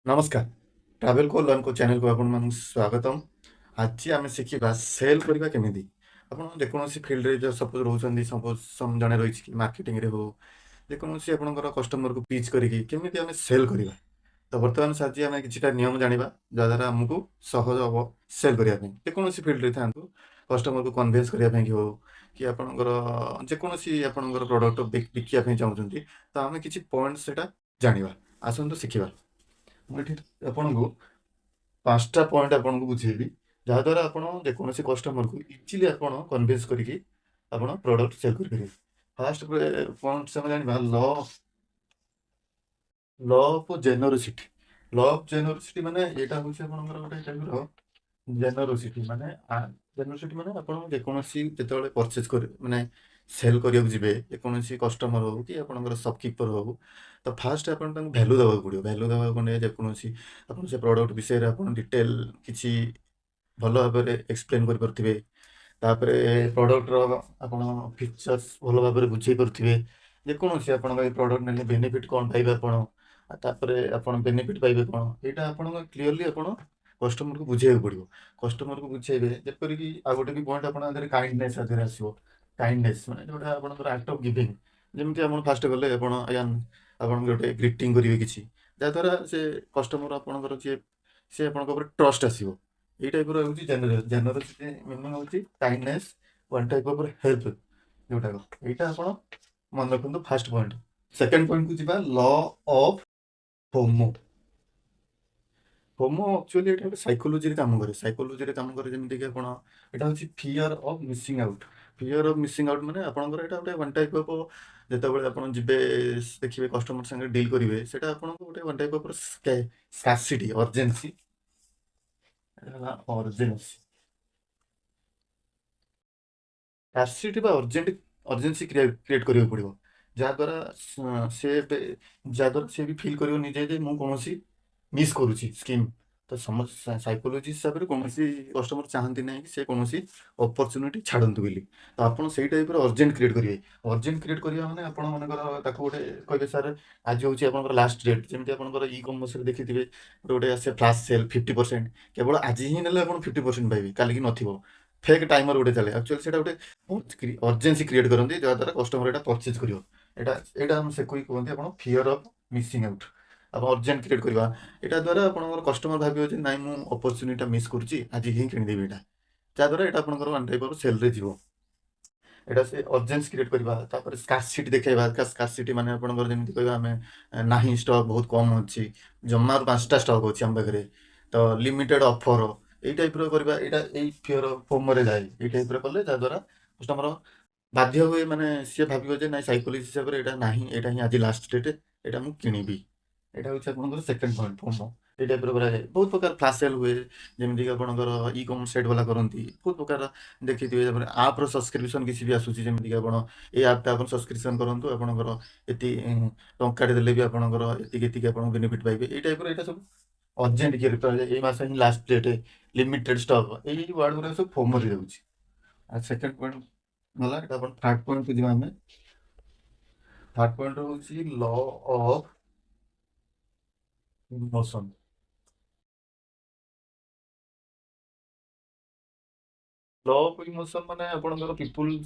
नमस्कार ट्रावेल को लर्न को चैनल को आपण स्वागतम। आज आम शिखा सेल करवा केमी आप जेकोसी फिल्ड सपोज रोच सपोज जड़े रही मार्केटिंग हो जेकोसी आप कस्टमर को पिच करमी आम सेल करवा। तो बर्तमान आज आम कि नियम जाना जहाद्वारा आमको सहज हम सेल करने जेकोसी फिल्ड था कस्टमर को कन्भिन्स करने हो कि आपंकर जेकोसी आप प्रोडक्ट बिकापी चाहते तो आम कि पॉइंट से जाना आसतु शिखा। मुझे आपको 5टा पॉइंट आपको बुझेबी जहाद्वारा आप जेकोसी कस्टमर को इजिली आप कन्भिन्स करके प्रोडक्ट सेल कर। फास्ट पॉइंट से जाना ल ऑफ जेनरोसिटी। ल ऑफ जेनरोसिटी माने यहाँ हूँ गोटे टाइप जेनरोसिटी माने जेनरोसिटी माने आप जेकोसी जो परचेज कर माने सेल करने जेकोसी कस्टमर हो कि आप शॉपकीपर हो तो फास्ट आप भैल्यू देवा पड़ो। भैल्यू देवा पड़े जेकोसी आप से प्रोडक्ट विषय आप डिटेल किसी भल भाव में एक्सप्लेन करें तापर प्रोडक्टर आप फीचर्स भल भाव में बुझे पारे जेकोसी आप प्रोडक्ट ने बेनिफिट कौन पाइबे आप बेनिफिट पाइबे कौन यहाँ आप क्लीयरली आप कस्टमर को बुझे पड़ो। कस्टमर को बुझेबे जपरिक आ गोटे भी पॉइंट आप काइंडनेस आगे आसो। काइंडनेस मैंने जोटा आप आक्ट ऑफ गिविंग जमी आप फास्ट गले आप गोटे ग्रीटिंग करेंगे किसी जहाद्वारा से कस्टमर आपंकर सी आप ट्रस्ट आसो। ये टाइप रोचे जेनरोसिटी मीनिंग हूँ kindness one type of help जोटा यहाँ आप मन रखु फास्ट पॉइंट। सेकेंड पॉइंट को जी ल ऑफ फोमो। फोमो एक्चुअली ये साइकोलोजी काम करे। साइकोलोजी काम करे जमीक आप यहाँ हूँ fear of missing out. Fear of missing out माने आपंकर यहाँ गोटे वन टाइप ऑफ जिते आप जी देखिए कस्टमर संगे डील करेंगे से गोटे one type of scarcity urgency urgency scarcity urgency create करा पड़ो जहाद्वारा से भी फिल कर निजे मुझे कौन मिस करुच्ची स्कीम। तो समझ साइकोलोजी हिसाब से कौन कस्टमर चाहती ना कि से कौन अपरच्युनिटी छाड़तु बोली। तो आप से टाइप अर्जेंट क्रिएट करेंगे। अर्जेंट क्रिएट करा मैंने आप मनकर गोटे कहे सार आज हूँ आप लास्ट डेट जमी आप इ कमर्स देखिए गोटे आसे फ्लाश सेल 50% केवल आज ही ना आप 50% पाइबे काली की नथिबो। फेक टाइमर गोटे चले एक्चुअली से गोटे अर्जेन्सी क्रिएट करते जहाद्वारा कस्टमर यहाँ परचेज कर यहाँ से कोई कहते हैं फियर ऑफ मिसिंग आउट। आप अर्जेंट क्रिएट करवा यहाँ द्वारा आप कस्टमर भाव ना मुझे अपरच्युनिटी मिस करुच्ची आज ही किदेवी यहाँ जहाद्वारा यहाँ आप वन टाइप ऑफ सेल रे जीवो। यहाँ से अर्जेन्स क्रिएट करवा स्कार्सिटी देखा। स्कार्सिटी माने आपंकर जमी कह आम ना स्टक बहुत कम अच्छी जमार 5टा स्टक अच्छी आम पाखे तो लिमिटेड ऑफर ये टाइप करवा यहाँ यही फियर फोमरे जाए ये टाइप कले जहाद्वारा कस्टमर बाध्य हुए माने सी भाव ना साइकोलोजी हिसाब से यहाँ ना यहाँ ही आज लास्ट डेट यहाँ मुझे किणवी। यहाँ हूँ आप सेकेंड पॉइंट फोमो। ये टाइप कराए बहुत प्रकार फ्लाश सेल हुए जमीक आपंकर इ कमर्स साइट वाला करती बहुत प्रकार देखिए आप्र सब्सक्रिप्शन किसी भी आसूसी जमीक आप ये आप्टा आप सब्सक्रिप्शन करूँ आपंकर ये टाटे देले भी आपंकर ये बेनिफिट पाइबे। ये टाइप यहाँ सब अर्जेंट किए ये मास ही लास्ट डेट लिमिटेड स्टक यही वर्ड गुरा सब फोमर जाऊँगी। सेकेंड पॉइंट गला थर्ड पॉइंट को जावा आम। थर्ड पॉइंट हूँ ल ऑफ इमोशन। ल ऑफ इमोशन माने आपनकर पीपुल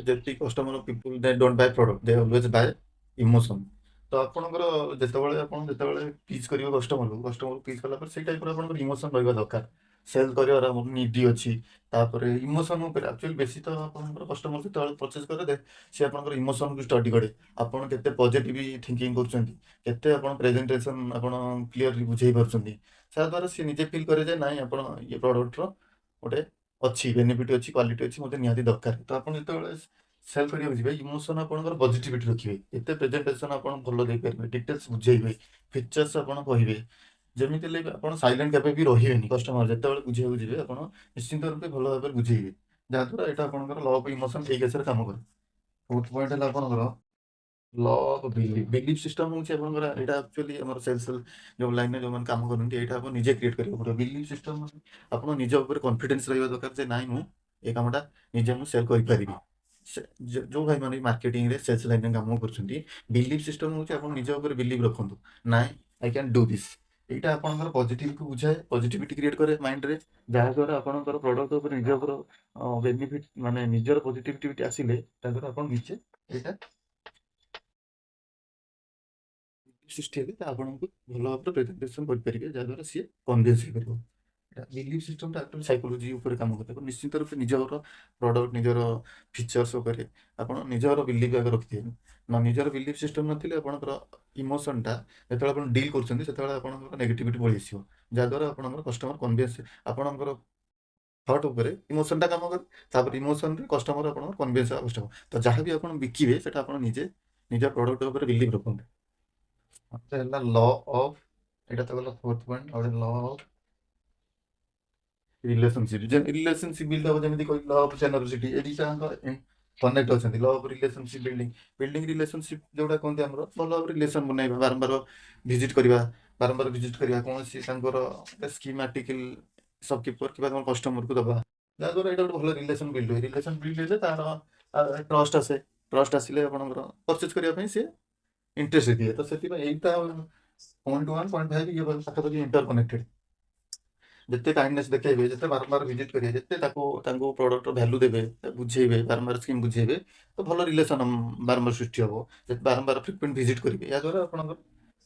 जेति customer people they don't by product they always bye emotion. तो आपनकर जेतेबेले आपन जेतेबेले पिच करियो कस्टमर को पिच कला पर से टाइप रो आपनकर इमोशन रहबा दरकार। सेल करिवार हम नीडी अछि तापर इमोशन ऊपर एक्चुअली बेसी तो आपनकर कस्टमर जेतेबेले परचेज करे दे से आपनकर इमोशन को स्टडी करे आपन केते पॉजिटिव थिंकिंग करछंती केते आपन प्रेजेंटेशन आपन क्लियरली बुझेई परछंती सा द्वारा से निजे फील करे जे नाही आपन ये प्रोडक्ट रो गोटे अच्छी बेनिफिट अच्छी क्वालिटी अच्छी मतलब निहाती दरकार। तो आप जो सेल करा जी इमोशन आपंकर पजिटिविटी रखिए एत प्रेजेंटेशन आप भल देपारे डिटेल्स बुझेबे फीचर्स आप कहे जमी आप सैलेंट केवे भी रही कस्टमर जिते बुझे जी आप निश्चिंत रूप भल भाव में बुझेबे जहाद्वारा यहाँ आपंकर लव इमोशन एक केस काम करे। फोर्थ पॉइंट है आपंकर ल ऑफ बिलीफ। बिलीफ सिस्टम हूँ यहाँ एक्चुअली आम सेल्स जो लाइन में जो मैंने काम करते हैं आप निजे क्रिएट करा पड़ो। बिलीफ सिस्टम आप निज ऊपर कॉन्फिडेंस रहा दरकार जे नाई मुझे कामटा निजे मुझे सेल करी जो भाई मैंने मार्केटिंग सेल्स लाइन में काम कर बिलीफ सिस्टम हूँ आप निज ऊपर बिलीव रखु ना आई कैन डू दिस এইটা ଆପଣଙ୍କର ପଜିଟିଭକୁ ବୁଝାଏ, ପଜିଟିଭିଟି କ୍ରିଏଟ୍ କରେ ମାଇଣ୍ଡରେ, ଯାହାଦ୍ୱାରା ଆପଣଙ୍କର ପ୍ରଡ଼କ୍ଟ ଉପରେ ନିଜ ଉପର ବେନିଫିଟ୍ ମାନେ ନିଜର ପଜିଟିଭିଟି ଆସିଲେ ତାଦ୍ୱାରା ଆପଣ ନିଜେ ଏଇଟା ସୃଷ୍ଟି ହେବେ, ତା ଆପଣଙ୍କୁ ଭଲ ଭାବରେ ପ୍ରେଜେଣ୍ଟେସନ୍ କରିପାରିବେ, ଯାହାଦ୍ୱାରା ସିଏ କନଭିନ୍ସ ହେଇପାରିବ। ଏଇଟା ବିଲିଭ୍ ସିଷ୍ଟମ୍ଟା ଆକ୍ଚୁଆଲି ସାଇକୋଲୋଜି ଉପରେ କାମ କରେ। ଆପଣ ନିଶ୍ଚିତ ରୂପେ ନିଜର ପ୍ରଡ଼କ୍ଟ, ନିଜର ଫିଚର୍ସ ଉପରେ ଆପଣ ନିଜର ବିଲିଭ୍ ଆଗ ରଖିଥିବେ। ନିଜର ବିଲିଭ୍ ସିଷ୍ଟମ୍ ନଥିଲେ ଆପଣଙ୍କର ଇମୋସନ୍ଟା ଯେତେବେଳେ ଆପଣ ଡିଲ୍ କରୁଛନ୍ତି ସେତେବେଳେ ଆପଣଙ୍କର ନେଗେଟିଭିଟି ପଳେଇ ଆସିବ, ଯାହାଦ୍ୱାରା ଆପଣଙ୍କର କଷ୍ଟମର କନଭିନ୍ସ ଆପଣଙ୍କର ଥଟ୍ ଉପରେ ଇମୋସନ୍ଟା କାମ କରେ, ତାପରେ ଇମୋସନ୍ରେ କଷ୍ଟମର ଆପଣଙ୍କର କନଭିନ୍ସ ହେବା କଷ୍ଟ ହେବ। ତ ଯାହା ବି ଆପଣ ବିକିବେ ସେଟା ଆପଣ ନିଜେ ନିଜ ପ୍ରଡ଼କ୍ଟ ଉପରେ ବିଲିଭ୍ ରଖନ୍ତୁ। ଗୋଟେ ହେଲା ଲ ଅଫ୍, ଏଇଟା ତ ଗଲା ଫୋର୍ଥ ପଏଣ୍ଟ। ଆଉ ଗୋଟେ law of relationship, relationship build ହେବ, ଯେମିତି କହିଲି ଲ ଅଫ୍ ଜେନରୋସିଟି, ଏ ଦୁଇଟାଙ୍କ କନେକ୍ଟ ଅଛନ୍ତି। ଲ of relationship building, building relationship ଯୋଉଟା କୁହନ୍ତି ଆମର ଭଲ ଭାବରେ ରିଲେସନ୍ ବନେଇବା, ବାରମ୍ବାର ଭିଜିଟ୍ କରିବା, କୌଣସି ତାଙ୍କର ସ୍କିମାଟିକାଲ ସପକିପର କିମ୍ବା ତମ କଷ୍ଟମରକୁ ଦେବା, ଯାହାଦ୍ୱାରା ଏଇଟା ଗୋଟେ ଭଲ ରିଲେସନ୍ ବିଲ୍ଡ ହୁଏ। ରିଲେସନ୍ ବିଲ୍ଡ ହେଲେ ତାର ଟ୍ରଷ୍ଟ ଆସେ, ଟ୍ରଷ୍ଟ ଆସିଲେ ଆପଣଙ୍କର ପରଚେଜ୍ କରିବା ପାଇଁ ସେ ଇଣ୍ଟରେଷ୍ଟ ଦିଏ। ତ ସେଥିପାଇଁ ଏଇଟା ପଏଣ୍ଟ 1 ପଏଣ୍ଟ 5 ଇଏ ପାଖାପାଖି ଇଣ୍ଟର କନେକ୍ଟେଡ୍। ଯେତେ କାଇଣ୍ଡନେସ୍ ଦେଖେଇବେ, ଯେତେ ବାରମ୍ବାର ଭିଜିଟ୍ କରିବେ, ଯେତେ ତାଙ୍କୁ ପ୍ରଡ଼କ୍ଟର ଭ୍ୟାଲୁ ଦେବେ, ବୁଝେଇବେ, ବାରମ୍ବାର ସ୍କିମ୍ ବୁଝେଇବେ, ତ ଭଲ ରିଲେସନ୍ ବାରମ୍ବାର ସୃଷ୍ଟି ହେବ। ଯେତେ ବାରମ୍ବାର ଫ୍ରିକ୍ୱେଣ୍ଟ ଭିଜିଟ୍ କରିବେ, ଏହାଦ୍ୱାରା ଆପଣଙ୍କର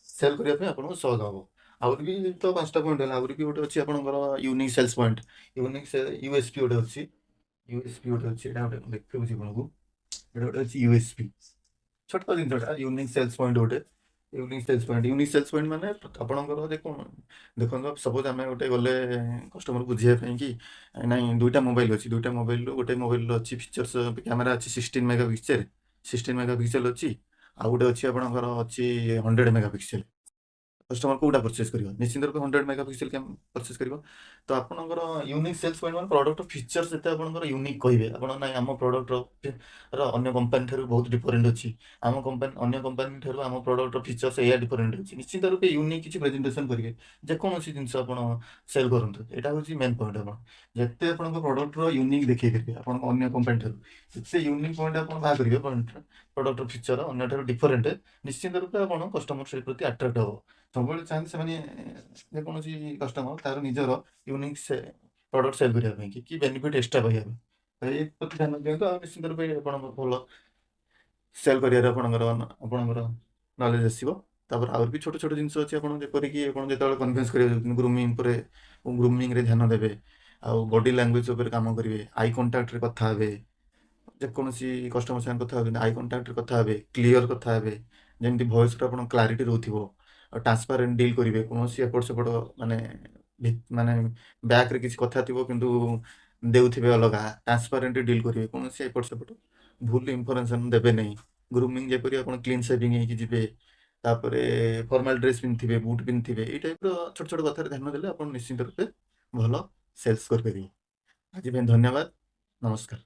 ସେଲ୍ କରିବା ପାଇଁ ଆପଣଙ୍କୁ ସହଜ ହେବ। ଆହୁରି ବି ତ 5ଟା ପଏଣ୍ଟ ହେଲା, ଆହୁରି ବି ଗୋଟେ ଅଛି ଆପଣଙ୍କର unique sales point, unique USP ଗୋଟେ ଅଛି। ଏଇଟା ଗୋଟେ ଦେଖଉଛି ଆପଣଙ୍କୁ, ଏଇଟା ଗୋଟେ ଅଛି ୟୁଏସ୍ପି, ଛୋଟ ଜିନିଷଟା ୟୁନିକ୍ ସେଲ୍ସ ପଏଣ୍ଟ ଗୋଟେ। ୟୁନିକ୍ ସେଲ୍ସ ପଏଣ୍ଟ ମାନେ ଆପଣଙ୍କର ଦେଖନ୍ତୁ, ସପୋଜ ଆମେ ଗୋଟେ ଗଲେ କଷ୍ଟମର ବୁଝିବା ପାଇଁ କି ନାଇଁ ଦୁଇଟା ମୋବାଇଲ ଅଛି, ଦୁଇଟା ମୋବାଇଲରୁ ଗୋଟେ ମୋବାଇଲର ଅଛି ଫିଚର୍ସ, କ୍ୟାମେରା ଅଛି 16 ମେଗାପିକ୍ସେଲ ଅଛି, ଆଉ ଗୋଟେ ଅଛି ଆପଣଙ୍କର ଅଛି 100 ମେଗାପିକ୍ସେଲ। କଷ୍ଟମର କୋଉଟା ପରଚେସ୍ କରିବ? ନିଶ୍ଚିତ ରୂପେ 100 ମେଗାପିକ୍ସେଲ ପରଚେସ୍ କରିବ। ତ ଆପଣଙ୍କର ୟୁନିକ୍ ସେଲ୍ସ ପଏଣ୍ଟ ମାନେ ପ୍ରଡ଼କ୍ଟ ଫିଚର୍ସ ଯେତେ ଆପଣଙ୍କର ୟୁନିକ୍ କହିବେ, ଆପଣ ନାଇଁ ଆମ ପ୍ରଡ଼କ୍ଟର ଅନ୍ୟ କମ୍ପାନୀ ଠାରୁ ବହୁତ ଡିଫରେଣ୍ଟ ଅଛି, ଅନ୍ୟ କମ୍ପାନୀ ଠାରୁ ଆମ ପ୍ରଡ଼କ୍ଟର ଫିଚର୍ସ ଏଇଆ ଡିଫରେଣ୍ଟ ଅଛି, ନିଶ୍ଚିତ ରୂପେ ୟୁନିକ୍ କିଛି ପ୍ରେଜେଣ୍ଟେସନ୍ କରିବେ। ଯେକୌଣସି ଜିନିଷ ଆପଣ ସେଲ୍ କରନ୍ତୁ, ଏଇଟା ହେଉଛି ମେନ୍ ପଏଣ୍ଟ। ଆପଣ ଯେତେ ଆପଣଙ୍କ ପ୍ରଡ଼କ୍ଟର ୟୁନିକ୍ ଦେଖେଇ ପାରିବେ ଆପଣଙ୍କ ଅନ୍ୟ କମ୍ପାନୀ ଠାରୁ, ଯେତେ ୟୁନିକ୍ ପଏଣ୍ଟ ଆପଣ ବାହାର କରିବେ, ପ୍ରଡ଼କ୍ଟର ଫିଚର ଅନ୍ୟ ଠାରୁ ଡିଫରେଣ୍ଟ, ନିଶ୍ଚିତ ରୂପେ ଆପଣ କଷ୍ଟମର ସେଇ ପ୍ରତି ଆଟ୍ରାକ୍ଟ ହେବ। ସବୁବେଳେ ଚାହାନ୍ତି ସେମାନେ, ଯେକୌଣସି କଷ୍ଟମର ତାର ନିଜର ୟୁନିକ୍ ପ୍ରଡ଼କ୍ଟ ସେଲ୍ କରିବା ପାଇଁ କି ବେନିଫିଟ୍ ଏକ୍ସଟ୍ରା ପାଇବା ପାଇଁ। ତ ଏଇ ପ୍ରତି ଧ୍ୟାନ ଦିଅନ୍ତୁ, ଆଉ ନିଶ୍ଚିତ ରୂପେ ଆପଣଙ୍କର ଭଲ ସେଲ୍ କରିବାରେ ଆପଣଙ୍କର ନଲେଜ ଆସିବ। ତାପରେ ଆହୁରି ବି ଛୋଟ ଛୋଟ ଜିନିଷ ଅଛି, ଆପଣ ଯେପରିକି ଆପଣ ଯେତେବେଳେ କନଭିନ୍ସ କରିବାକୁ ଯାଉଛନ୍ତି, ଗ୍ରୁମିଂରେ ଧ୍ୟାନ ଦେବେ, ଆଉ ବଡି ଲାଙ୍ଗୁଏଜ ଉପରେ କାମ କରିବେ, ଆଇ କଣ୍ଟାକ୍ଟରେ କଥା ହେବେ, ଯେକୌଣସି କଷ୍ଟମର ସାଙ୍ଗେ କଥା ହେଉଛନ୍ତି ଆଇ କଣ୍ଟାକ୍ଟରେ କଥା ହେବେ, କ୍ଲିଅର କଥା ହେବେ, ଯେମିତି ଭଏସ୍ରେ ଆପଣ କ୍ଲାରିଟି ରହୁଥିବ, ଆଉ ଟ୍ରାନ୍ସପାରେଣ୍ଟ ଡିଲ୍ କରିବେ। କୌଣସି ଏପଟ ସେପଟ ମାନେ ମାନେ ବ୍ୟାକ୍ରେ କିଛି କଥା ଥିବ କିନ୍ତୁ ଦେଉଥିବେ ଅଲଗା, ଟ୍ରାନ୍ସପାରେଣ୍ଟ ଡିଲ୍ କରିବେ, କୌଣସି ଏପଟ ସେପଟ ଭୁଲ ଇନଫର୍ମେସନ୍ ଦେବେ ନାହିଁ। ଗ୍ରୁମିଂ ଯେପରି ଆପଣ କ୍ଲିନ୍ ସେଭିଂ ହେଇକି ଯିବେ, ତାପରେ ଫର୍ମାଲ ଡ୍ରେସ୍ ପିନ୍ଧିଥିବେ, ବୁଟ୍ ପିନ୍ଧିଥିବେ, ଏଇ ଟାଇପ୍ର ଛୋଟ ଛୋଟ କଥାରେ ଧ୍ୟାନ ଦେଲେ ଆପଣ ନିଶ୍ଚିତ ରୂପେ ଭଲ ସେଲ୍ସ କରିପାରିବେ। ଆଜି ପାଇଁ ଧନ୍ୟବାଦ, ନମସ୍କାର।